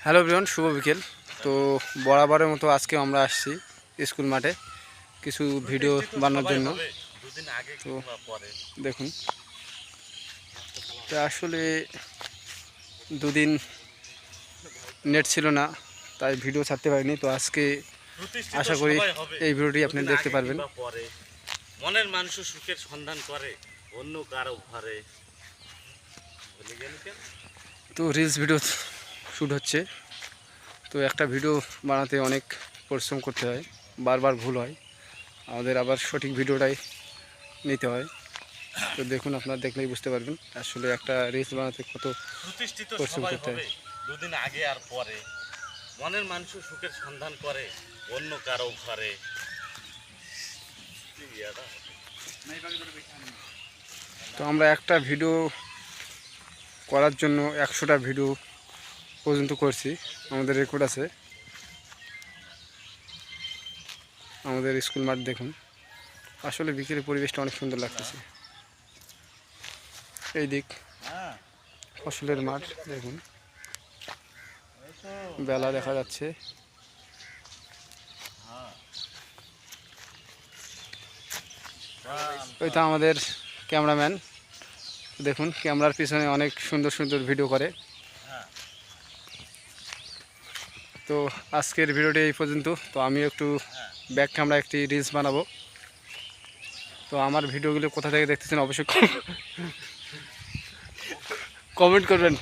Hello everyone, শুভ বিকেল। তো বরাবরের মতো আজকে আমরা আসছি স্কুল মাঠে কিছু ভিডিও বানানোর জন্য। তো দেখুন, তো আসলে দুদিন নেট ছিল না, তাই ভিডিও ছাড়তে পারিনি। তো আজকে আশা করি এই ভিডিওটি আপনি দেখতে পারবেন। মনের মানুষ সুখের সন্ধান করে অন্য কারো ঘরে। তো রিলস ভিডিও শ্যুট হচ্ছে। তো একটা ভিডিও বানাতে অনেক পরিশ্রম করতে হয়, বারবার ভুল হয়, আমাদের আবার সঠিক ভিডিওটাই নিতে হয়। তো দেখুন, আপনারা দেখলেই বুঝতে পারবেন আসলে একটা রিলস বানাতে কত প্রতিষ্ঠিত পরিশ্রম সবাই করতে হবে হয়। দুদিন আগে আর পরে, মনের মানুষ সুখের সন্ধান করে অন্য কারো ঘরে। তো আমরা একটা ভিডিও করার জন্য 100টা ভিডিও পর্যন্ত করছি, আমাদের রেকর্ড আছে। আমাদের স্কুল মাঠ দেখুন, আসলে বিকেলের পরিবেশটা অনেক সুন্দর লাগতেছে। এই দিক ফসলের মাঠ দেখুন, বেলা দেখা যাচ্ছে। ওইটা আমাদের ক্যামেরাম্যান, দেখুন ক্যামেরার পিছনে অনেক সুন্দর সুন্দর ভিডিও করে। তো আজকের ভিডিওটি এই পর্যন্ত। তো আমি একটু ব্যাক ক্যামেরা একটি রিলস বানাবো। তো আমার ভিডিওগুলো কোথা থেকে দেখতেছেন অবশ্যই কমেন্ট করবেন।